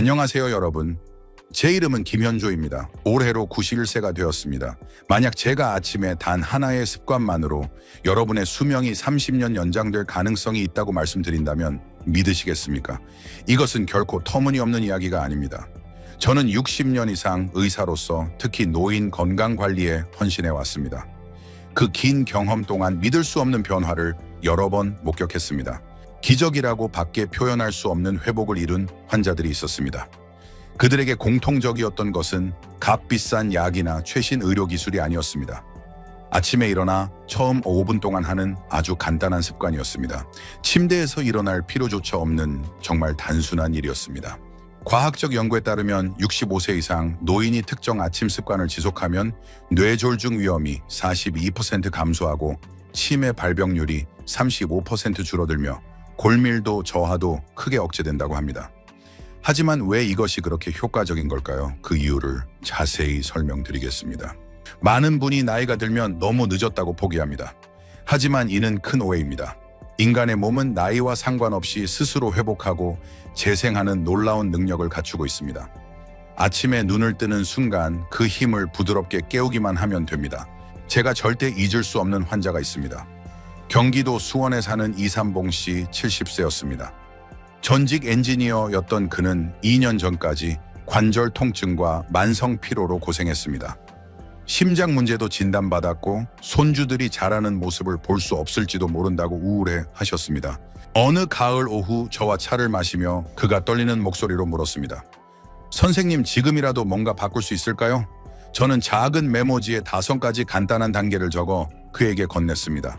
안녕하세요, 여러분. 제 이름은 김현조입니다. 올해로 91세가 되었습니다. 만약 제가 아침에 단 하나의 습관만으로 여러분의 수명이 30년 연장될 가능성이 있다고 말씀드린다면 믿으시겠습니까? 이것은 결코 터무니없는 이야기가 아닙니다. 저는 60년 이상 의사로서 특히 노인 건강관리에 헌신해 왔습니다. 그 긴 경험 동안 믿을 수 없는 변화를 여러 번 목격했습니다. 기적이라고 밖에 표현할 수 없는 회복을 이룬 환자들이 있었습니다. 그들에게 공통적이었던 것은 값비싼 약이나 최신 의료기술이 아니었습니다. 아침에 일어나 처음 5분 동안 하는 아주 간단한 습관이었습니다. 침대에서 일어날 필요조차 없는 정말 단순한 일이었습니다. 과학적 연구에 따르면 65세 이상 노인이 특정 아침 습관을 지속하면 뇌졸중 위험이 42% 감소하고 치매 발병률이 35% 줄어들며 골밀도 저하도 크게 억제된다고 합니다. 하지만 왜 이것이 그렇게 효과적인 걸까요? 그 이유를 자세히 설명드리겠습니다. 많은 분이 나이가 들면 너무 늦었다고 포기합니다. 하지만 이는 큰 오해입니다. 인간의 몸은 나이와 상관없이 스스로 회복하고 재생하는 놀라운 능력을 갖추고 있습니다. 아침에 눈을 뜨는 순간 그 힘을 부드럽게 깨우기만 하면 됩니다. 제가 절대 잊을 수 없는 환자가 있습니다. 경기도 수원에 사는 이삼봉 씨 70세였습니다. 전직 엔지니어였던 그는 2년 전까지 관절 통증과 만성 피로로 고생했습니다. 심장 문제도 진단받았고 손주들이 자라는 모습을 볼 수 없을지도 모른다고 우울해 하셨습니다. 어느 가을 오후 저와 차를 마시며 그가 떨리는 목소리로 물었습니다. 선생님, 지금이라도 뭔가 바꿀 수 있을까요? 저는 작은 메모지에 5가지 간단한 단계를 적어 그에게 건넸습니다.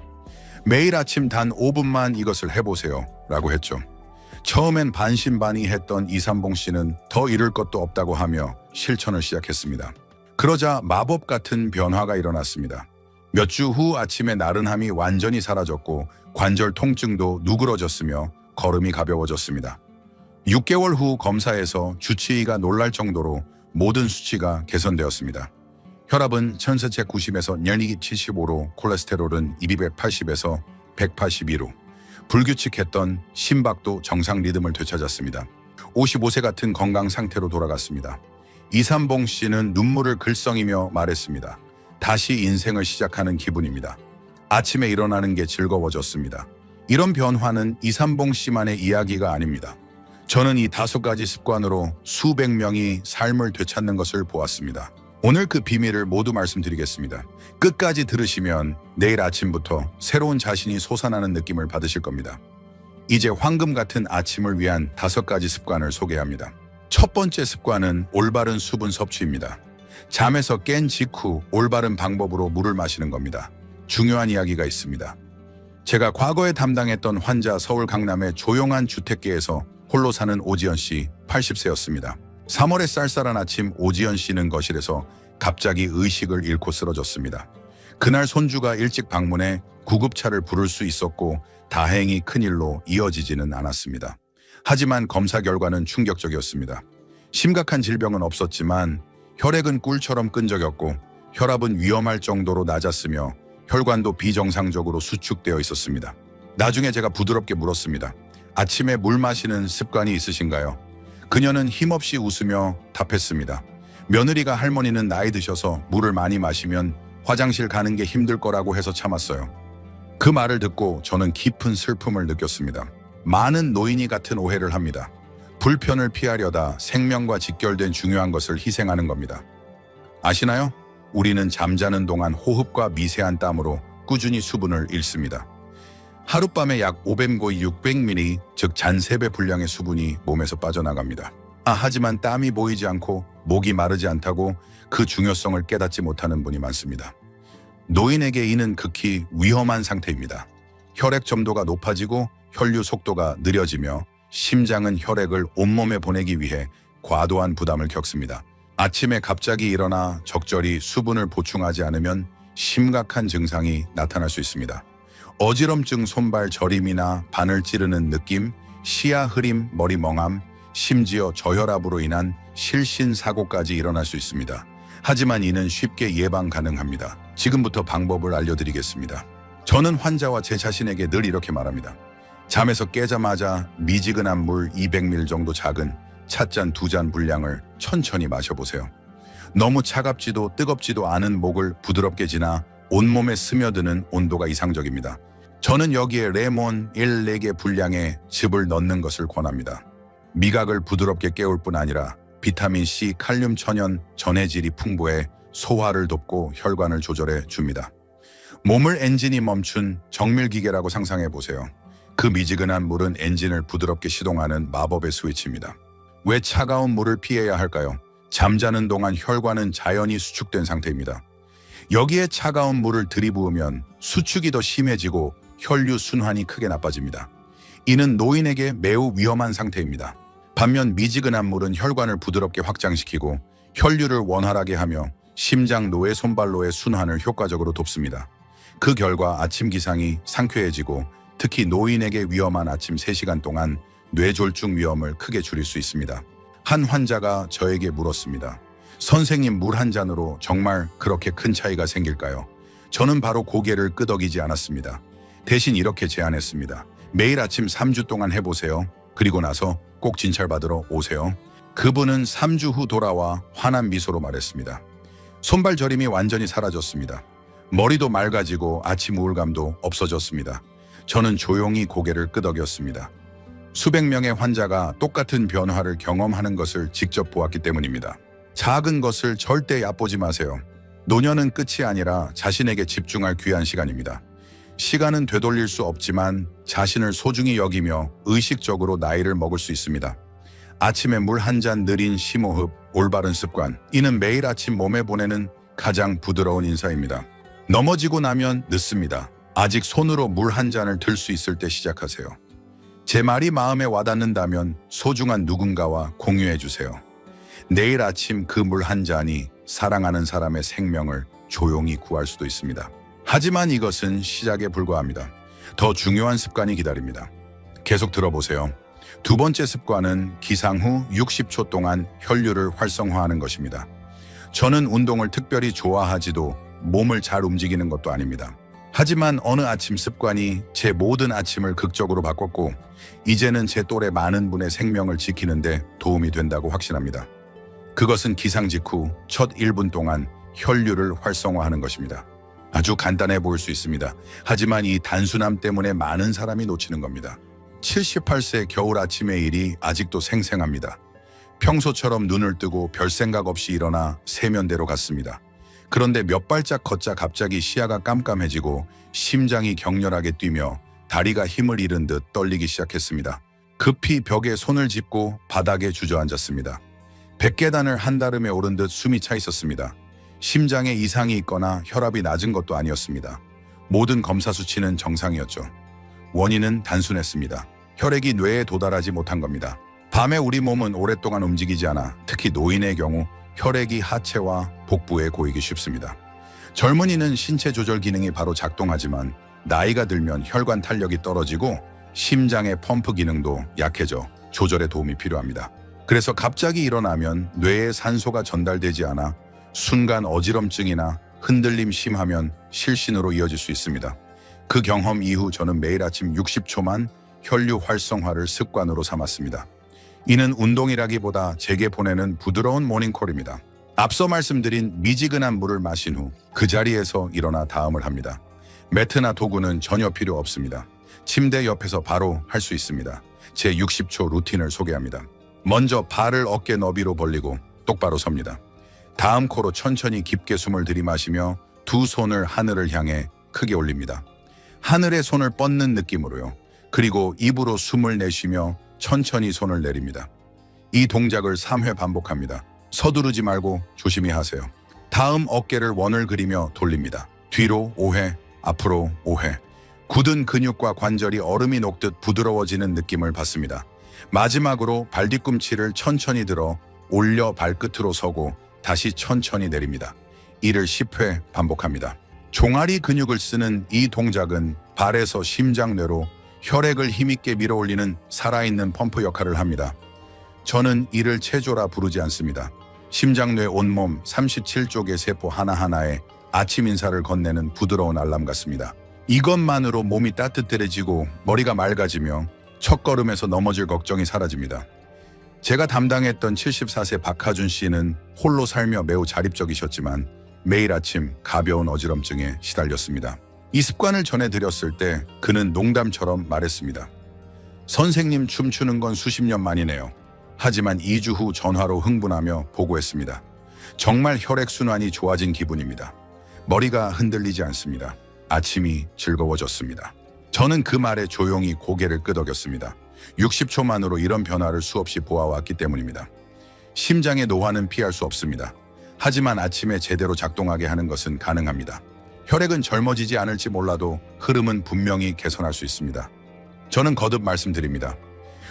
매일 아침 단 5분만 이것을 해보세요 라고 했죠. 처음엔 반신반의했던 이삼봉 씨는 더 잃을 것도 없다고 하며 실천을 시작했습니다. 그러자 마법 같은 변화가 일어났습니다. 몇 주 후 아침에 나른함이 완전히 사라졌고 관절 통증도 누그러졌으며 걸음이 가벼워졌습니다. 6개월 후 검사에서 주치의가 놀랄 정도로 모든 수치가 개선되었습니다. 혈압은 천세체 90에서 연이기 75로 콜레스테롤은 280에서 182로 불규칙했던 심박도 정상 리듬을 되찾았습니다. 55세 같은 건강 상태로 돌아갔습니다. 이삼봉 씨는 눈물을 글썽이며 말했습니다. 다시 인생을 시작하는 기분입니다. 아침에 일어나는 게 즐거워졌습니다. 이런 변화는 이삼봉 씨만의 이야기가 아닙니다. 저는 이 5가지 습관으로 수백 명이 삶을 되찾는 것을 보았습니다. 오늘 그 비밀을 모두 말씀드리겠습니다. 끝까지 들으시면 내일 아침부터 새로운 자신이 솟아나는 느낌을 받으실 겁니다. 이제 황금 같은 아침을 위한 5가지 습관을 소개합니다. 첫 번째 습관은 올바른 수분 섭취입니다. 잠에서 깬 직후 올바른 방법으로 물을 마시는 겁니다. 중요한 이야기가 있습니다. 제가 과거에 담당했던 환자 서울 강남의 조용한 주택계에서 홀로 사는 오지연 씨 80세였습니다. 3월의 쌀쌀한 아침 오지연 씨는 거실에서 갑자기 의식을 잃고 쓰러졌습니다. 그날 손주가 일찍 방문해 구급차를 부를 수 있었고 다행히 큰일로 이어지지는 않았습니다. 하지만 검사 결과는 충격적이었습니다. 심각한 질병은 없었지만 혈액은 꿀처럼 끈적였고 혈압은 위험할 정도로 낮았으며 혈관도 비정상적으로 수축되어 있었습니다. 나중에 제가 부드럽게 물었습니다. 아침에 물 마시는 습관이 있으신가요? 그녀는 힘없이 웃으며 답했습니다. 며느리가 할머니는 나이 드셔서 물을 많이 마시면 화장실 가는 게 힘들 거라고 해서 참았어요. 그 말을 듣고 저는 깊은 슬픔을 느꼈습니다. 많은 노인이 같은 오해를 합니다. 불편을 피하려다 생명과 직결된 중요한 것을 희생하는 겁니다. 아시나요? 우리는 잠자는 동안 호흡과 미세한 땀으로 꾸준히 수분을 잃습니다. 하룻밤에 약 500고이 600ml, 즉 잔 3배 분량의 수분이 몸에서 빠져나갑니다. 하지만 땀이 보이지 않고 목이 마르지 않다고 그 중요성을 깨닫지 못하는 분이 많습니다. 노인에게 이는 극히 위험한 상태입니다. 혈액 점도가 높아지고 혈류 속도가 느려지며 심장은 혈액을 온몸에 보내기 위해 과도한 부담을 겪습니다. 아침에 갑자기 일어나 적절히 수분을 보충하지 않으면 심각한 증상이 나타날 수 있습니다. 어지럼증, 손발 저림이나 바늘 찌르는 느낌, 시야 흐림, 머리 멍함, 심지어 저혈압으로 인한 실신사고까지 일어날 수 있습니다. 하지만 이는 쉽게 예방 가능합니다. 지금부터 방법을 알려드리겠습니다. 저는 환자와 제 자신에게 늘 이렇게 말합니다. 잠에서 깨자마자 미지근한 물 200ml 정도 작은 찻잔 2잔 분량을 천천히 마셔보세요. 너무 차갑지도 뜨겁지도 않은 목을 부드럽게 지나 온몸에 스며드는 온도가 이상적입니다. 저는 여기에 레몬 1~4개 분량의 즙을 넣는 것을 권합니다. 미각을 부드럽게 깨울 뿐 아니라 비타민C, 칼륨 천연, 전해질이 풍부해 소화를 돕고 혈관을 조절해 줍니다. 몸을 엔진이 멈춘 정밀기계라고 상상해 보세요. 그 미지근한 물은 엔진을 부드럽게 시동하는 마법의 스위치입니다. 왜 차가운 물을 피해야 할까요? 잠자는 동안 혈관은 자연히 수축된 상태입니다. 여기에 차가운 물을 들이부으면 수축이 더 심해지고 혈류 순환이 크게 나빠집니다. 이는 노인에게 매우 위험한 상태입니다. 반면 미지근한 물은 혈관을 부드럽게 확장시키고 혈류를 원활하게 하며 심장 노의 손발로의 순환을 효과적으로 돕습니다. 그 결과 아침 기상이 상쾌해지고 특히 노인에게 위험한 아침 3시간 동안 뇌졸중 위험을 크게 줄일 수 있습니다. 한 환자가 저에게 물었습니다. 선생님, 물 한 잔으로 정말 그렇게 큰 차이가 생길까요? 저는 바로 고개를 끄덕이지 않았습니다. 대신 이렇게 제안했습니다. 매일 아침 3주 동안 해보세요. 그리고 나서 꼭 진찰받으러 오세요. 그분은 3주 후 돌아와 환한 미소로 말했습니다. 손발 저림이 완전히 사라졌습니다. 머리도 맑아지고 아침 우울감도 없어졌습니다. 저는 조용히 고개를 끄덕였습니다. 수백 명의 환자가 똑같은 변화를 경험하는 것을 직접 보았기 때문입니다. 작은 것을 절대 얕보지 마세요. 노년은 끝이 아니라 자신에게 집중할 귀한 시간입니다. 시간은 되돌릴 수 없지만 자신을 소중히 여기며 의식적으로 나이를 먹을 수 있습니다. 아침에 물 한 잔, 느린 심호흡, 올바른 습관. 이는 매일 아침 몸에 보내는 가장 부드러운 인사입니다. 넘어지고 나면 늦습니다. 아직 손으로 물 한 잔을 들 수 있을 때 시작하세요. 제 말이 마음에 와닿는다면 소중한 누군가와 공유해 주세요. 내일 아침 그 물 한 잔이 사랑하는 사람의 생명을 조용히 구할 수도 있습니다. 하지만 이것은 시작에 불과합니다. 더 중요한 습관이 기다립니다. 계속 들어보세요. 두 번째 습관은 기상 후 60초 동안 혈류를 활성화하는 것입니다. 저는 운동을 특별히 좋아하지도 몸을 잘 움직이는 것도 아닙니다. 하지만 어느 아침 습관이 제 모든 아침을 극적으로 바꿨고 이제는 제 또래 많은 분의 생명을 지키는데 도움이 된다고 확신합니다. 그것은 기상 직후 첫 1분 동안 혈류를 활성화하는 것입니다. 아주 간단해 보일 수 있습니다. 하지만 이 단순함 때문에 많은 사람이 놓치는 겁니다. 78세 겨울 아침의 일이 아직도 생생합니다. 평소처럼 눈을 뜨고 별 생각 없이 일어나 세면대로 갔습니다. 그런데 몇 발짝 걷자 갑자기 시야가 깜깜해지고 심장이 격렬하게 뛰며 다리가 힘을 잃은 듯 떨리기 시작했습니다. 급히 벽에 손을 짚고 바닥에 주저앉았습니다. 100계단을 한달음에 오른 듯 숨이 차 있었습니다. 심장에 이상이 있거나 혈압이 낮은 것도 아니었습니다. 모든 검사 수치는 정상이었죠. 원인은 단순했습니다. 혈액이 뇌에 도달하지 못한 겁니다. 밤에 우리 몸은 오랫동안 움직이지 않아 특히 노인의 경우 혈액이 하체와 복부에 고이기 쉽습니다. 젊은이는 신체 조절 기능이 바로 작동하지만 나이가 들면 혈관 탄력이 떨어지고 심장의 펌프 기능도 약해져 조절에 도움이 필요합니다. 그래서 갑자기 일어나면 뇌에 산소가 전달되지 않아 순간 어지럼증이나 흔들림 심하면 실신으로 이어질 수 있습니다. 그 경험 이후 저는 매일 아침 60초만 혈류 활성화를 습관으로 삼았습니다. 이는 운동이라기보다 제게 보내는 부드러운 모닝콜입니다. 앞서 말씀드린 미지근한 물을 마신 후 그 자리에서 일어나 다음을 합니다. 매트나 도구는 전혀 필요 없습니다. 침대 옆에서 바로 할 수 있습니다. 제 60초 루틴을 소개합니다. 먼저 발을 어깨 너비로 벌리고 똑바로 섭니다. 다음 코로 천천히 깊게 숨을 들이마시며 두 손을 하늘을 향해 크게 올립니다. 하늘에 손을 뻗는 느낌으로요. 그리고 입으로 숨을 내쉬며 천천히 손을 내립니다. 이 동작을 3회 반복합니다. 서두르지 말고 조심히 하세요. 다음 어깨를 원을 그리며 돌립니다. 뒤로 5회, 앞으로 5회. 굳은 근육과 관절이 얼음이 녹듯 부드러워지는 느낌을 받습니다. 마지막으로 발뒤꿈치를 천천히 들어 올려 발끝으로 서고 다시 천천히 내립니다. 이를 10회 반복합니다. 종아리 근육을 쓰는 이 동작은 발에서 심장뇌로 혈액을 힘있게 밀어올리는 살아있는 펌프 역할을 합니다. 저는 이를 체조라 부르지 않습니다. 심장뇌 온몸 37쪽의 세포 하나하나에 아침 인사를 건네는 부드러운 알람 같습니다. 이것만으로 몸이 따뜻해지고 머리가 맑아지며 첫걸음에서 넘어질 걱정이 사라집니다. 제가 담당했던 74세 박하준 씨는 홀로 살며 매우 자립적이셨지만 매일 아침 가벼운 어지럼증에 시달렸습니다. 이 습관을 전해드렸을 때 그는 농담처럼 말했습니다. 선생님, 춤추는 건 수십 년 만이네요. 하지만 2주 후 전화로 흥분하며 보고했습니다. 정말 혈액순환이 좋아진 기분입니다. 머리가 흔들리지 않습니다. 아침이 즐거워졌습니다. 저는 그 말에 조용히 고개를 끄덕였습니다. 60초만으로 이런 변화를 수없이 보아왔기 때문입니다. 심장의 노화는 피할 수 없습니다. 하지만 아침에 제대로 작동하게 하는 것은 가능합니다. 혈액은 젊어지지 않을지 몰라도 흐름은 분명히 개선할 수 있습니다. 저는 거듭 말씀드립니다.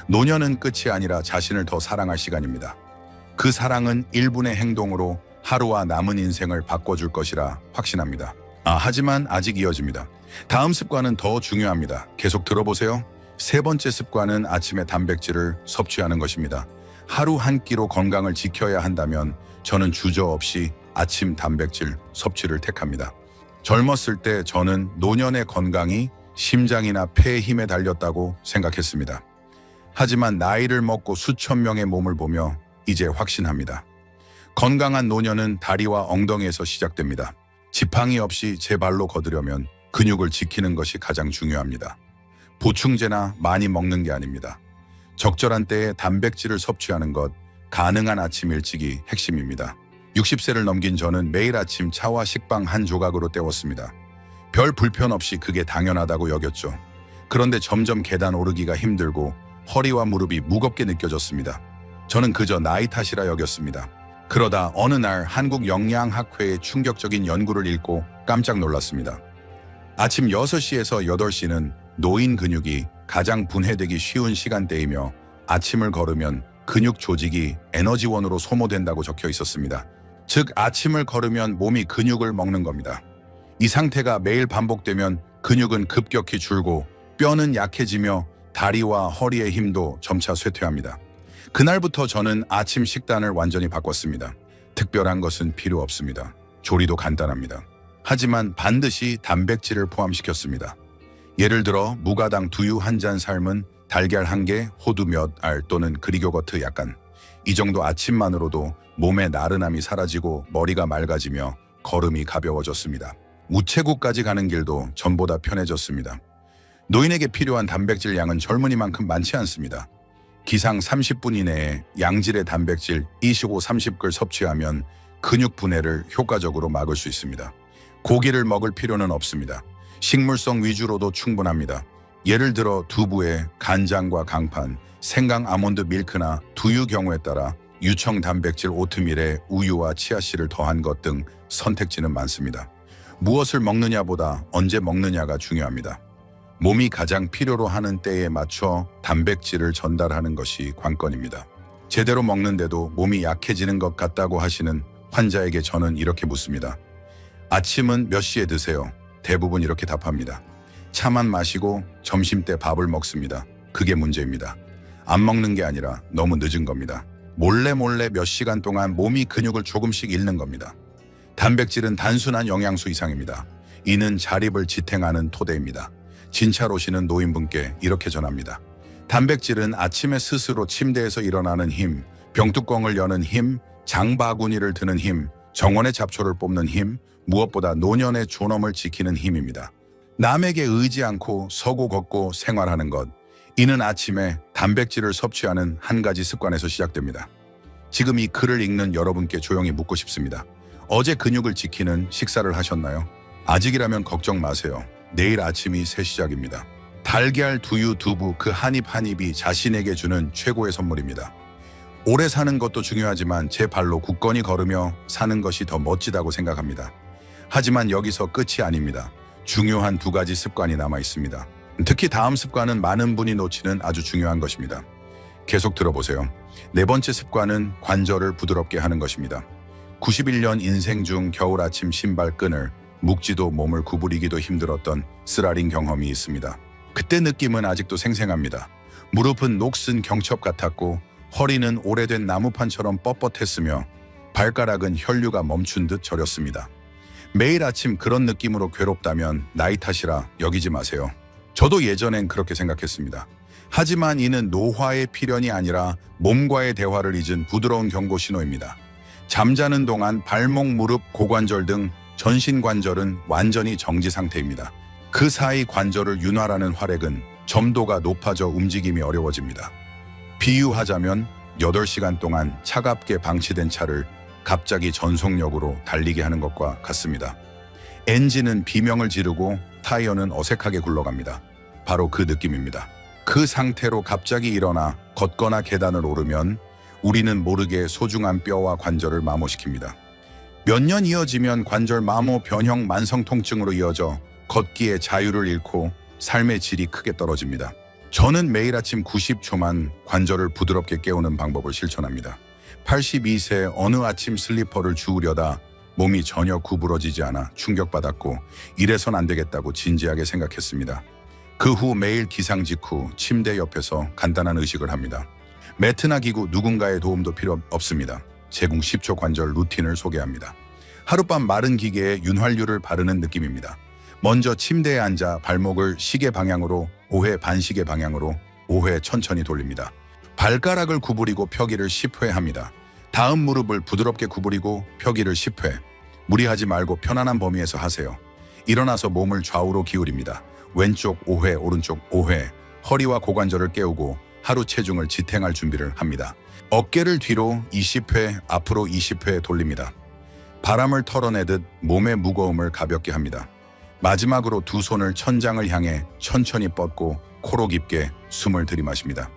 노년은 끝이 아니라 자신을 더 사랑할 시간입니다. 그 사랑은 1분의 행동으로 하루와 남은 인생을 바꿔줄 것이라 확신합니다. 하지만 아직 이어집니다. 다음 습관은 더 중요합니다. 계속 들어보세요. 세 번째 습관은 아침에 단백질을 섭취하는 것입니다. 하루 한 끼로 건강을 지켜야 한다면 저는 주저없이 아침 단백질 섭취를 택합니다. 젊었을 때 저는 노년의 건강이 심장이나 폐의 힘에 달렸다고 생각했습니다. 하지만 나이를 먹고 수천 명의 몸을 보며 이제 확신합니다. 건강한 노년은 다리와 엉덩이에서 시작됩니다. 지팡이 없이 제 발로 걷으려면 근육을 지키는 것이 가장 중요합니다. 보충제나 많이 먹는 게 아닙니다. 적절한 때에 단백질을 섭취하는 것, 가능한 아침 일찍이 핵심입니다. 60세를 넘긴 저는 매일 아침 차와 식빵 한 조각으로 때웠습니다. 별 불편 없이 그게 당연하다고 여겼죠. 그런데 점점 계단 오르기가 힘들고 허리와 무릎이 무겁게 느껴졌습니다. 저는 그저 나이 탓이라 여겼습니다. 그러다 어느 날 한국영양학회의 충격적인 연구를 읽고 깜짝 놀랐습니다. 아침 6시에서 8시는 노인 근육이 가장 분해되기 쉬운 시간대이며 아침을 걸으면 근육 조직이 에너지원으로 소모된다고 적혀 있었습니다. 즉 아침을 걸으면 몸이 근육을 먹는 겁니다. 이 상태가 매일 반복되면 근육은 급격히 줄고 뼈는 약해지며 다리와 허리의 힘도 점차 쇠퇴합니다. 그날부터 저는 아침 식단을 완전히 바꿨습니다. 특별한 것은 필요 없습니다. 조리도 간단합니다. 하지만 반드시 단백질을 포함시켰습니다. 예를 들어 무가당 두유 한 잔 삶은 달걀 1개, 호두 몇 알 또는 그릭요거트 약간. 이 정도 아침만으로도 몸의 나른함이 사라지고 머리가 맑아지며 걸음이 가벼워졌습니다. 우체국까지 가는 길도 전보다 편해졌습니다. 노인에게 필요한 단백질 양은 젊은이만큼 많지 않습니다. 기상 30분 이내에 양질의 단백질 25-30g 섭취하면 근육 분해를 효과적으로 막을 수 있습니다. 고기를 먹을 필요는 없습니다. 식물성 위주로도 충분합니다. 예를 들어 두부에 간장과 강판, 생강 아몬드 밀크나 두유 경우에 따라 유청 단백질 오트밀에 우유와 치아씨를 더한 것 등 선택지는 많습니다. 무엇을 먹느냐보다 언제 먹느냐가 중요합니다. 몸이 가장 필요로 하는 때에 맞춰 단백질을 전달하는 것이 관건입니다. 제대로 먹는데도 몸이 약해지는 것 같다고 하시는 환자에게 저는 이렇게 묻습니다. 아침은 몇 시에 드세요? 대부분 이렇게 답합니다. 차만 마시고 점심때 밥을 먹습니다. 그게 문제입니다. 안 먹는 게 아니라 너무 늦은 겁니다. 몰래 몇 시간 동안 몸이 근육을 조금씩 잃는 겁니다. 단백질은 단순한 영양소 이상입니다. 이는 자립을 지탱하는 토대입니다. 진찰 오시는 노인분께 이렇게 전합니다. 단백질은 아침에 스스로 침대에서 일어나는 힘, 병뚜껑을 여는 힘, 장바구니를 드는 힘, 정원의 잡초를 뽑는 힘, 무엇보다 노년의 존엄을 지키는 힘입니다. 남에게 의지 않고 서고 걷고 생활하는 것, 이는 아침에 단백질을 섭취하는 한 가지 습관에서 시작됩니다. 지금 이 글을 읽는 여러분께 조용히 묻고 싶습니다. 어제 근육을 지키는 식사를 하셨나요? 아직이라면 걱정 마세요. 내일 아침이 새 시작입니다. 달걀, 두유, 두부 그 한 입 한 입이 자신에게 주는 최고의 선물입니다. 오래 사는 것도 중요하지만 제 발로 굳건히 걸으며 사는 것이 더 멋지다고 생각합니다. 하지만 여기서 끝이 아닙니다. 중요한 2가지 습관이 남아 있습니다. 특히 다음 습관은 많은 분이 놓치는 아주 중요한 것입니다. 계속 들어보세요. 4번째 습관은 관절을 부드럽게 하는 것입니다. 91년 인생 중 겨울 아침 신발끈을 묶지도 몸을 구부리기도 힘들었던 쓰라린 경험이 있습니다. 그때 느낌은 아직도 생생합니다. 무릎은 녹슨 경첩 같았고 허리는 오래된 나무판처럼 뻣뻣했으며 발가락은 혈류가 멈춘 듯 저렸습니다. 매일 아침 그런 느낌으로 괴롭다면 나이 탓이라 여기지 마세요. 저도 예전엔 그렇게 생각했습니다. 하지만 이는 노화의 필연이 아니라 몸과의 대화를 잊은 부드러운 경고 신호입니다. 잠자는 동안 발목, 무릎, 고관절 등 전신 관절은 완전히 정지 상태입니다. 그 사이 관절을 윤활하는 활액은 점도가 높아져 움직임이 어려워집니다. 비유하자면 8시간 동안 차갑게 방치된 차를 갑자기 전속력으로 달리게 하는 것과 같습니다. 엔진은 비명을 지르고 타이어는 어색하게 굴러갑니다. 바로 그 느낌입니다. 그 상태로 갑자기 일어나 걷거나 계단을 오르면 우리는 모르게 소중한 뼈와 관절을 마모시킵니다. 몇 년 이어지면 관절 마모, 변형, 만성 통증으로 이어져 걷기에 자유를 잃고 삶의 질이 크게 떨어집니다. 저는 매일 아침 90초만 관절을 부드럽게 깨우는 방법을 실천합니다. 82세 어느 아침 슬리퍼를 주우려다 몸이 전혀 구부러지지 않아 충격받았고 이래선 안 되겠다고 진지하게 생각했습니다. 그 후 매일 기상 직후 침대 옆에서 간단한 의식을 합니다. 매트나 기구 누군가의 도움도 필요 없습니다. 제공 10초 관절 루틴을 소개합니다. 하룻밤 마른 기계에 윤활유를 바르는 느낌입니다. 먼저 침대에 앉아 발목을 시계 방향으로 5회, 반시계 방향으로 5회 천천히 돌립니다. 발가락을 구부리고 펴기를 10회 합니다. 다음 무릎을 부드럽게 구부리고 펴기를 10회. 무리하지 말고 편안한 범위에서 하세요. 일어나서 몸을 좌우로 기울입니다. 왼쪽 5회, 오른쪽 5회. 허리와 고관절을 깨우고 하루 체중을 지탱할 준비를 합니다. 어깨를 뒤로 20회, 앞으로 20회 돌립니다. 바람을 털어내듯 몸의 무거움을 가볍게 합니다. 마지막으로 두 손을 천장을 향해 천천히 뻗고 코로 깊게 숨을 들이마십니다.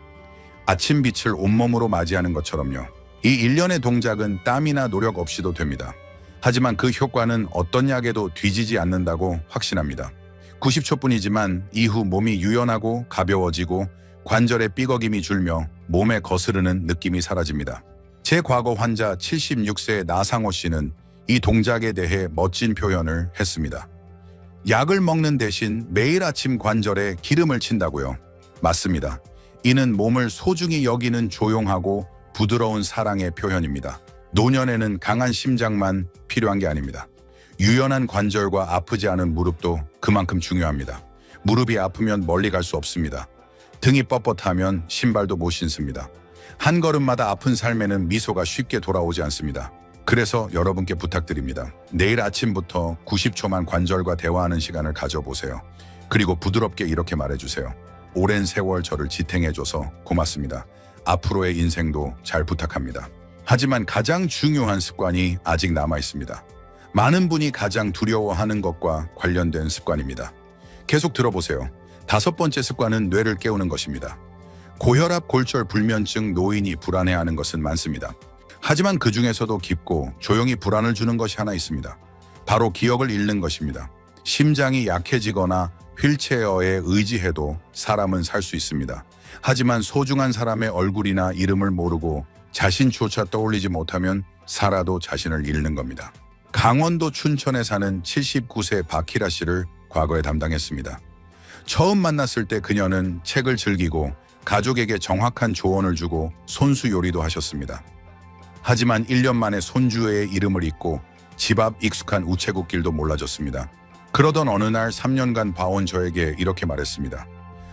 아침 빛을 온몸으로 맞이하는 것처럼요. 이 일련의 동작은 땀이나 노력 없이도 됩니다. 하지만 그 효과는 어떤 약에도 뒤지지 않는다고 확신합니다. 90초뿐이지만 이후 몸이 유연하고 가벼워지고 관절의 삐걱임이 줄며 몸에 거스르는 느낌이 사라집니다. 제 과거 환자 76세의 나상호 씨는 이 동작에 대해 멋진 표현을 했습니다. 약을 먹는 대신 매일 아침 관절에 기름을 친다고요. 맞습니다. 이는 몸을 소중히 여기는 조용하고 부드러운 사랑의 표현입니다. 노년에는 강한 심장만 필요한 게 아닙니다. 유연한 관절과 아프지 않은 무릎도 그만큼 중요합니다. 무릎이 아프면 멀리 갈 수 없습니다. 등이 뻣뻣하면 신발도 못 신습니다. 한 걸음마다 아픈 삶에는 미소가 쉽게 돌아오지 않습니다. 그래서 여러분께 부탁드립니다. 내일 아침부터 90초만 관절과 대화하는 시간을 가져보세요. 그리고 부드럽게 이렇게 말해주세요. 오랜 세월 저를 지탱해줘서 고맙습니다. 앞으로의 인생도 잘 부탁합니다. 하지만 가장 중요한 습관이 아직 남아있습니다. 많은 분이 가장 두려워하는 것과 관련된 습관입니다. 계속 들어보세요. 5번째 습관은 뇌를 깨우는 것입니다. 고혈압, 골절, 불면증, 노인이 불안해하는 것은 많습니다. 하지만 그 중에서도 깊고 조용히 불안을 주는 것이 하나 있습니다. 바로 기억을 잃는 것입니다. 심장이 약해지거나 휠체어에 의지해도 사람은 살 수 있습니다. 하지만 소중한 사람의 얼굴이나 이름을 모르고 자신조차 떠올리지 못하면 살아도 자신을 잃는 겁니다. 강원도 춘천에 사는 79세 박희라 씨를 과거에 담당했습니다. 처음 만났을 때 그녀는 책을 즐기고 가족에게 정확한 조언을 주고 손수 요리도 하셨습니다. 하지만 1년 만에 손주의 이름을 잊고 집 앞 익숙한 우체국 길도 몰라졌습니다. 그러던 어느 날 3년간 봐온 저에게 이렇게 말했습니다.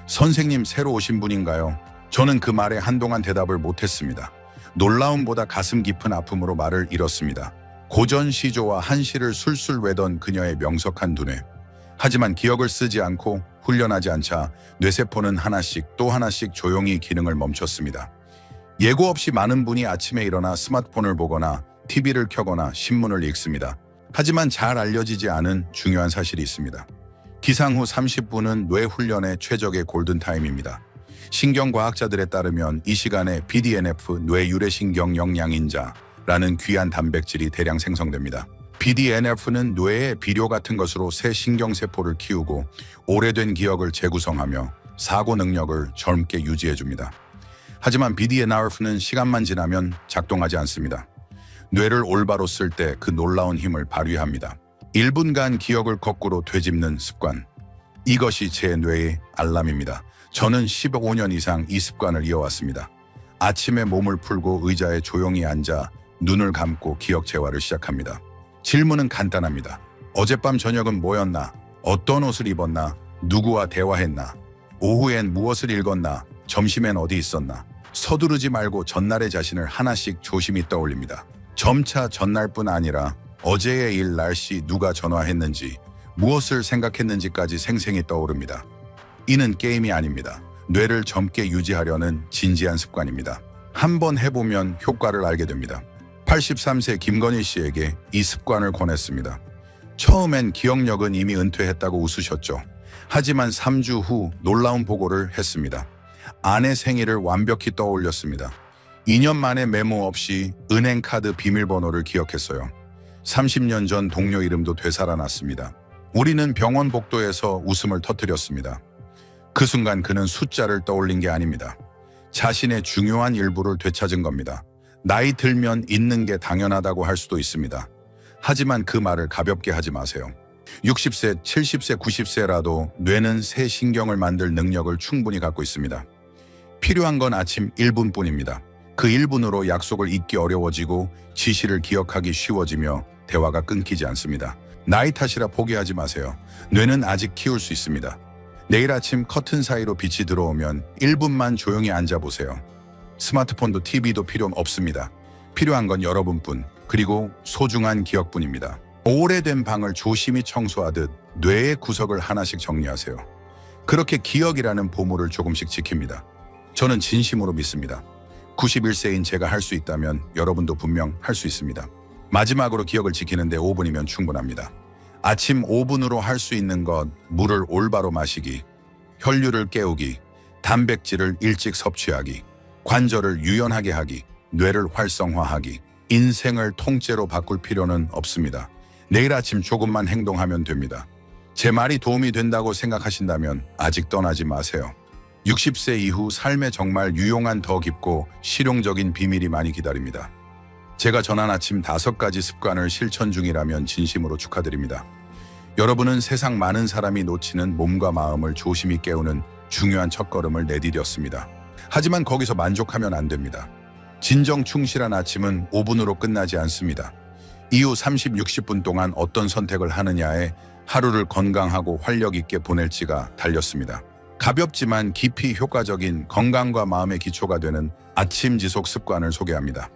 선생님, 새로 오신 분인가요? 저는 그 말에 한동안 대답을 못했습니다. 놀라움보다 가슴 깊은 아픔으로 말을 잃었습니다. 고전 시조와 한시를 술술 외던 그녀의 명석한 두뇌. 하지만 기억을 쓰지 않고 훈련하지 않자 뇌세포는 하나씩 또 하나씩 조용히 기능을 멈췄습니다. 예고 없이 많은 분이 아침에 일어나 스마트폰을 보거나 TV를 켜거나 신문을 읽습니다. 하지만 잘 알려지지 않은 중요한 사실이 있습니다. 기상 후 30분은 뇌 훈련의 최적의 골든타임입니다. 신경과학자들에 따르면 이 시간에 BDNF, 뇌유래신경 영양인자라는 귀한 단백질이 대량 생성됩니다. BDNF는 뇌의 비료 같은 것으로 새 신경세포를 키우고 오래된 기억을 재구성하며 사고 능력을 젊게 유지해줍니다. 하지만 BDNF는 시간만 지나면 작동하지 않습니다. 뇌를 올바로 쓸 때 그 놀라운 힘을 발휘합니다. 1분간 기억을 거꾸로 되짚는 습관. 이것이 제 뇌의 알람입니다. 저는 15년 이상 이 습관을 이어왔습니다. 아침에 몸을 풀고 의자에 조용히 앉아 눈을 감고 기억 재활을 시작합니다. 질문은 간단합니다. 어젯밤 저녁은 뭐였나? 어떤 옷을 입었나? 누구와 대화했나? 오후엔 무엇을 읽었나? 점심엔 어디 있었나? 서두르지 말고 전날의 자신을 하나씩 조심히 떠올립니다. 점차 전날뿐 아니라 어제의 일, 날씨, 누가 전화했는지, 무엇을 생각했는지까지 생생히 떠오릅니다. 이는 게임이 아닙니다. 뇌를 젊게 유지하려는 진지한 습관입니다. 한번 해보면 효과를 알게 됩니다. 83세 김건희 씨에게 이 습관을 권했습니다. 처음엔 기억력은 이미 은퇴했다고 웃으셨죠. 하지만 3주 후 놀라운 보고를 했습니다. 아내 생일을 완벽히 떠올렸습니다. 2년 만에 메모 없이 은행카드 비밀번호를 기억했어요. 30년 전 동료 이름도 되살아났습니다. 우리는 병원 복도에서 웃음을 터뜨렸습니다. 그 순간 그는 숫자를 떠올린 게 아닙니다. 자신의 중요한 일부를 되찾은 겁니다. 나이 들면 잊는 게 당연하다고 할 수도 있습니다. 하지만 그 말을 가볍게 하지 마세요. 60세, 70세, 90세라도 뇌는 새 신경을 만들 능력을 충분히 갖고 있습니다. 필요한 건 아침 1분뿐입니다. 그 1분으로 약속을 잊기 어려워지고 지시를 기억하기 쉬워지며 대화가 끊기지 않습니다. 나이 탓이라 포기하지 마세요. 뇌는 아직 키울 수 있습니다. 내일 아침 커튼 사이로 빛이 들어오면 1분만 조용히 앉아보세요. 스마트폰도 TV도 필요 없습니다. 필요한 건 여러분뿐, 그리고 소중한 기억뿐입니다. 오래된 방을 조심히 청소하듯 뇌의 구석을 하나씩 정리하세요. 그렇게 기억이라는 보물을 조금씩 지킵니다. 저는 진심으로 믿습니다. 91세인 제가 할 수 있다면 여러분도 분명 할 수 있습니다. 마지막으로 기억을 지키는데 5분이면 충분합니다. 아침 5분으로 할 수 있는 것, 물을 올바로 마시기, 혈류를 깨우기, 단백질을 일찍 섭취하기, 관절을 유연하게 하기, 뇌를 활성화하기. 인생을 통째로 바꿀 필요는 없습니다. 내일 아침 조금만 행동하면 됩니다. 제 말이 도움이 된다고 생각하신다면 아직 떠나지 마세요. 60세 이후 삶에 정말 유용한 더 깊고 실용적인 비밀이 많이 기다립니다. 제가 전한 아침 5가지 습관을 실천 중이라면 진심으로 축하드립니다. 여러분은 세상 많은 사람이 놓치는 몸과 마음을 조심히 깨우는 중요한 첫걸음을 내디뎠습니다. 하지만 거기서 만족하면 안 됩니다. 진정 충실한 아침은 5분으로 끝나지 않습니다. 이후 30, 60분 동안 어떤 선택을 하느냐에 하루를 건강하고 활력 있게 보낼지가 달렸습니다. 가볍지만 깊이 효과적인 건강과 마음의 기초가 되는 아침 지속 습관을 소개합니다.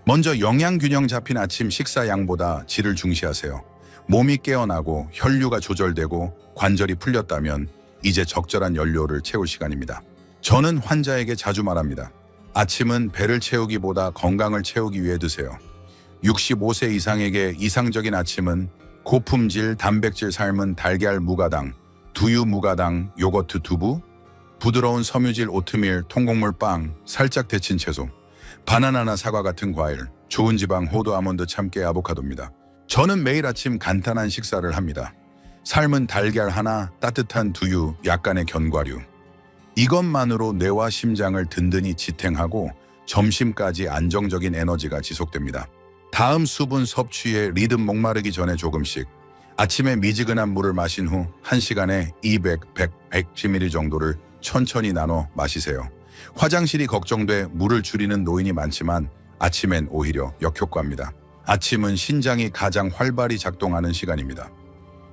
먼저 영양 균형 잡힌 아침 식사 양보다 질을 중시하세요. 몸이 깨어나고 혈류가 조절되고 관절이 풀렸다면 이제 적절한 연료를 채울 시간입니다. 저는 환자에게 자주 말합니다. 아침은 배를 채우기보다 건강을 채우기 위해 드세요. 65세 이상에게 이상적인 아침은 고품질 단백질 삶은 달걀 무가당, 두유 무가당, 요거트 두부, 부드러운 섬유질 오트밀, 통곡물 빵, 살짝 데친 채소, 바나나나 사과 같은 과일, 좋은 지방 호두 아몬드 참깨 아보카도입니다. 저는 매일 아침 간단한 식사를 합니다. 삶은 달걀 하나, 따뜻한 두유, 약간의 견과류. 이것만으로 뇌와 심장을 든든히 지탱하고 점심까지 안정적인 에너지가 지속됩니다. 다음 수분 섭취에 리듬 목마르기 전에 조금씩, 아침에 미지근한 물을 마신 후 1시간에 200, 100, 110ml 정도를 천천히 나눠 마시세요. 화장실이 걱정돼 물을 줄이는 노인이 많지만 아침엔 오히려 역효과입니다. 아침은 신장이 가장 활발히 작동하는 시간입니다.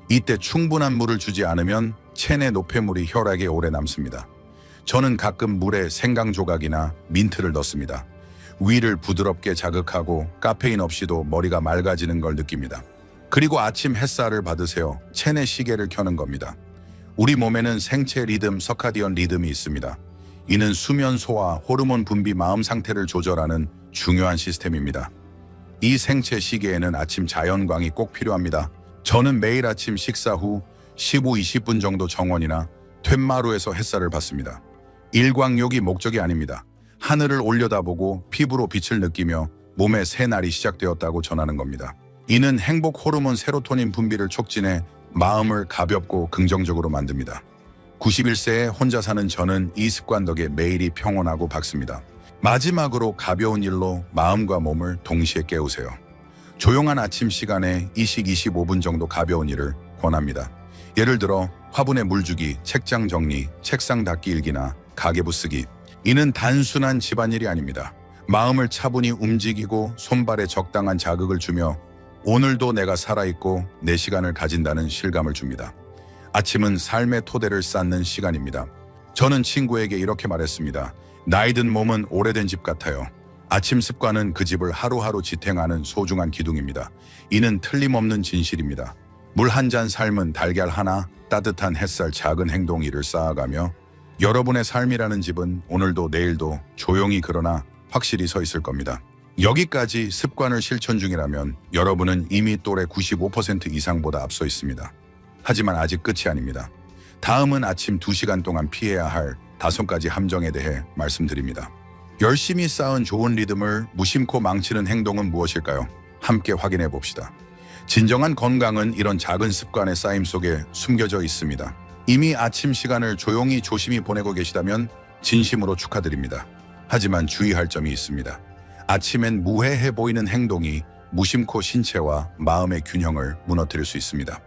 이때 충분한 물을 주지 않으면 체내 노폐물이 혈액에 오래 남습니다. 저는 가끔 물에 생강 조각이나 민트를 넣습니다. 위를 부드럽게 자극하고 카페인 없이도 머리가 맑아지는 걸 느낍니다. 그리고 아침 햇살을 받으세요. 체내 시계를 켜는 겁니다. 우리 몸에는 생체 리듬, 서카디언 리듬이 있습니다. 이는 수면 소화, 호르몬 분비, 마음 상태를 조절하는 중요한 시스템입니다. 이 생체 시계에는 아침 자연광이 꼭 필요합니다. 저는 매일 아침 식사 후 15, 20분 정도 정원이나 툇마루에서 햇살을 받습니다. 일광욕이 목적이 아닙니다. 하늘을 올려다보고 피부로 빛을 느끼며 몸에 새 날이 시작되었다고 전하는 겁니다. 이는 행복 호르몬 세로토닌 분비를 촉진해 마음을 가볍고 긍정적으로 만듭니다. 91세에 혼자 사는 저는 이 습관 덕에 매일이 평온하고 밝습니다. 마지막으로 가벼운 일로 마음과 몸을 동시에 깨우세요. 조용한 아침 시간에 25분 정도 가벼운 일을 권합니다. 예를 들어 화분에 물 주기, 책장 정리, 책상 닦기 일기나 가계부 쓰기. 이는 단순한 집안일이 아닙니다. 마음을 차분히 움직이고 손발에 적당한 자극을 주며 오늘도 내가 살아있고 내 시간을 가진다는 실감을 줍니다. 아침은 삶의 토대를 쌓는 시간입니다. 저는 친구에게 이렇게 말했습니다. 나이 든 몸은 오래된 집 같아요. 아침 습관은 그 집을 하루하루 지탱하는 소중한 기둥입니다. 이는 틀림없는 진실입니다. 물 한 잔 삶은 달걀 하나, 따뜻한 햇살 작은 행동 일을 쌓아가며 여러분의 삶이라는 집은 오늘도 내일도 조용히 그러나 확실히 서 있을 겁니다. 여기까지 습관을 실천 중이라면 여러분은 이미 또래 95% 이상보다 앞서 있습니다. 하지만 아직 끝이 아닙니다. 다음은 아침 2시간 동안 피해야 할 5가지 함정에 대해 말씀드립니다. 열심히 쌓은 좋은 리듬을 무심코 망치는 행동은 무엇일까요? 함께 확인해 봅시다. 진정한 건강은 이런 작은 습관의 쌓임 속에 숨겨져 있습니다. 이미 아침 시간을 조심히 보내고 계시다면 진심으로 축하드립니다. 하지만 주의할 점이 있습니다. 아침엔 무해해 보이는 행동이 무심코 신체와 마음의 균형을 무너뜨릴 수 있습니다.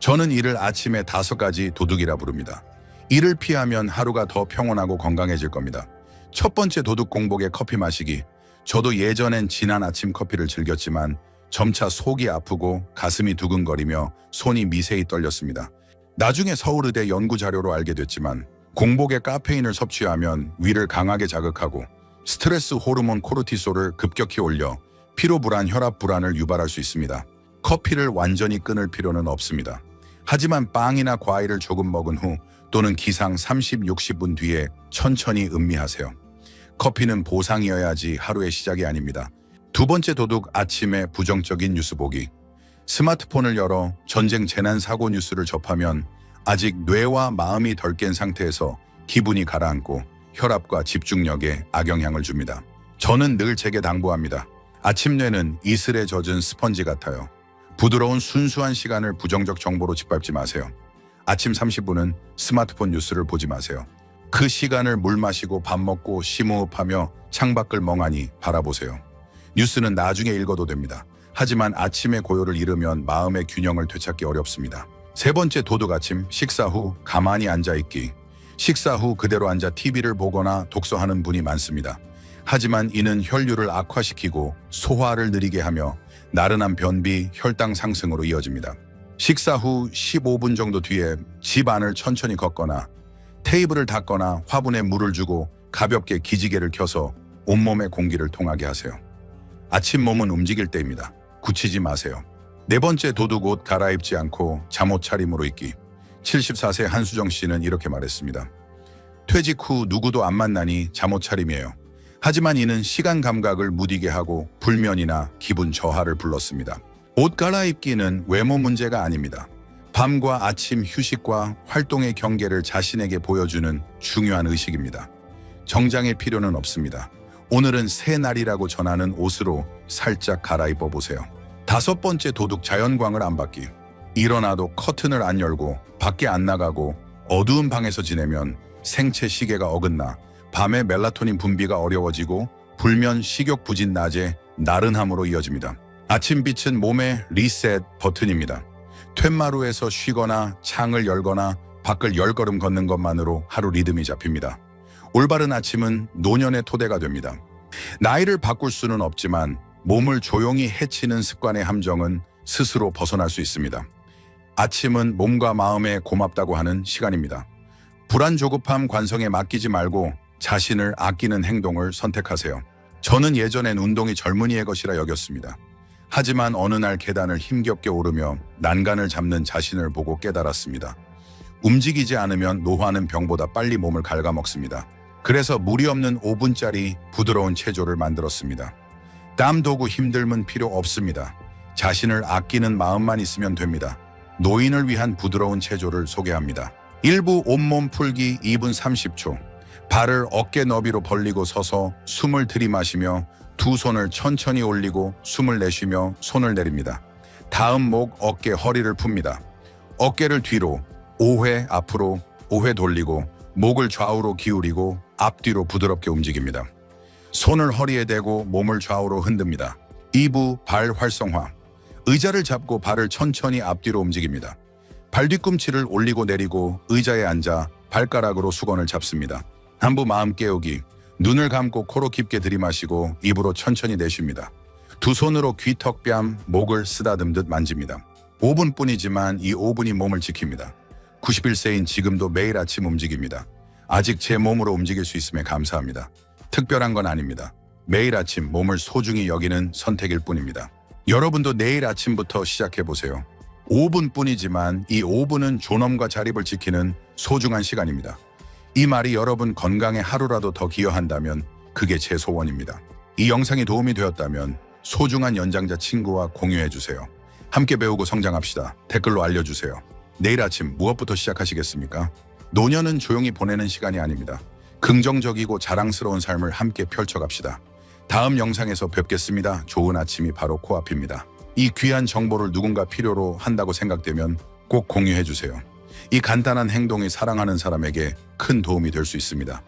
저는 이를 아침의 5가지 도둑이라 부릅니다. 이를 피하면 하루가 더 평온하고 건강해질 겁니다. 첫 번째 도둑 공복에 커피 마시기. 저도 예전엔 진한 아침 커피를 즐겼지만 점차 속이 아프고 가슴이 두근거리며 손이 미세히 떨렸습니다. 나중에 서울의대 연구 자료로 알게 됐지만 공복에 카페인을 섭취하면 위를 강하게 자극하고 스트레스 호르몬 코르티솔을 급격히 올려 피로 불안, 혈압 불안을 유발할 수 있습니다. 커피를 완전히 끊을 필요는 없습니다. 하지만 빵이나 과일을 조금 먹은 후 또는 기상 30, 60분 뒤에 천천히 음미하세요. 커피는 보상이어야지 하루의 시작이 아닙니다. 두 번째 도둑, 아침에 부정적인 뉴스 보기. 스마트폰을 열어 전쟁 재난 사고 뉴스를 접하면 아직 뇌와 마음이 덜 깬 상태에서 기분이 가라앉고 혈압과 집중력에 악영향을 줍니다. 저는 늘 제게 당부합니다. 아침 뇌는 이슬에 젖은 스펀지 같아요. 부드러운 순수한 시간을 부정적 정보로 짓밟지 마세요. 아침 30분은 스마트폰 뉴스를 보지 마세요. 그 시간을 물 마시고 밥 먹고 심호흡하며 창밖을 멍하니 바라보세요. 뉴스는 나중에 읽어도 됩니다. 하지만 아침의 고요를 잃으면 마음의 균형을 되찾기 어렵습니다. 세 번째 도둑, 아침 식사 후 가만히 앉아있기. 식사 후 그대로 앉아 TV를 보거나 독서하는 분이 많습니다. 하지만 이는 혈류를 악화시키고 소화를 느리게 하며 나른한 변비, 혈당 상승으로 이어집니다. 식사 후 15분 정도 뒤에 집 안을 천천히 걷거나 테이블을 닦거나 화분에 물을 주고 가볍게 기지개를 켜서 온몸의 공기를 통하게 하세요. 아침 몸은 움직일 때입니다. 굳히지 마세요. 네 번째 도둑, 옷 갈아입지 않고 잠옷 차림으로 있기. 74세 한수정 씨는 이렇게 말했습니다. 퇴직 후 누구도 안 만나니 잠옷 차림이에요. 하지만 이는 시간 감각을 무디게 하고 불면이나 기분 저하를 불렀습니다. 옷 갈아입기는 외모 문제가 아닙니다. 밤과 아침 휴식과 활동의 경계를 자신에게 보여주는 중요한 의식입니다. 정장의 필요는 없습니다. 오늘은 새 날이라고 전하는 옷으로 살짝 갈아입어 보세요. 다섯 번째 도둑, 자연광을 안 받기. 일어나도 커튼을 안 열고 밖에 안 나가고 어두운 방에서 지내면 생체 시계가 어긋나 밤에 멜라토닌 분비가 어려워지고 불면, 식욕 부진, 낮에 나른함으로 이어집니다. 아침 빛은 몸의 리셋 버튼입니다. 툇마루에서 쉬거나 창을 열거나 밖을 10걸음 걷는 것만으로 하루 리듬이 잡힙니다. 올바른 아침은 노년의 토대가 됩니다. 나이를 바꿀 수는 없지만 몸을 조용히 해치는 습관의 함정은 스스로 벗어날 수 있습니다. 아침은 몸과 마음에 고맙다고 하는 시간입니다. 불안, 조급함, 관성에 맡기지 말고 자신을 아끼는 행동을 선택하세요. 저는 예전엔 운동이 젊은이의 것이라 여겼습니다. 하지만 어느 날 계단을 힘겹게 오르며 난간을 잡는 자신을 보고 깨달았습니다. 움직이지 않으면 노화는 병보다 빨리 몸을 갉아먹습니다. 그래서 무리 없는 5분짜리 부드러운 체조를 만들었습니다. 땀, 도구, 힘듦은 필요 없습니다. 자신을 아끼는 마음만 있으면 됩니다. 노인을 위한 부드러운 체조를 소개합니다. 1부 온몸 풀기 2분 30초. 발을 어깨 너비로 벌리고 서서 숨을 들이마시며 두 손을 천천히 올리고 숨을 내쉬며 손을 내립니다. 다음 목, 어깨, 허리를 풉니다. 어깨를 뒤로 5회 앞으로 5회 돌리고 목을 좌우로 기울이고 앞뒤로 부드럽게 움직입니다. 손을 허리에 대고 몸을 좌우로 흔듭니다. 2부 발 활성화. 의자를 잡고 발을 천천히 앞뒤로 움직입니다. 발 뒤꿈치를 올리고 내리고 의자에 앉아 발가락으로 수건을 잡습니다. 한부 마음 깨우기. 눈을 감고 코로 깊게 들이마시고 입으로 천천히 내쉽니다. 두 손으로 귀, 턱, 뺨, 목을 쓰다듬듯 만집니다. 5분뿐이지만 이 5분이 몸을 지킵니다. 91세인 지금도 매일 아침 움직입니다. 아직 제 몸으로 움직일 수 있음에 감사합니다. 특별한 건 아닙니다. 매일 아침 몸을 소중히 여기는 선택일 뿐입니다. 여러분도 내일 아침부터 시작해보세요. 5분뿐이지만 이 5분은 존엄과 자립을 지키는 소중한 시간입니다. 이 말이 여러분 건강에 하루라도 더 기여한다면 그게 제 소원입니다. 이 영상이 도움이 되었다면 소중한 연장자 친구와 공유해주세요. 함께 배우고 성장합시다. 댓글로 알려주세요. 내일 아침 무엇부터 시작하시겠습니까? 노년은 조용히 보내는 시간이 아닙니다. 긍정적이고 자랑스러운 삶을 함께 펼쳐갑시다. 다음 영상에서 뵙겠습니다. 좋은 아침이 바로 코앞입니다. 이 귀한 정보를 누군가 필요로 한다고 생각되면 꼭 공유해주세요. 이 간단한 행동이 사랑하는 사람에게 큰 도움이 될 수 있습니다.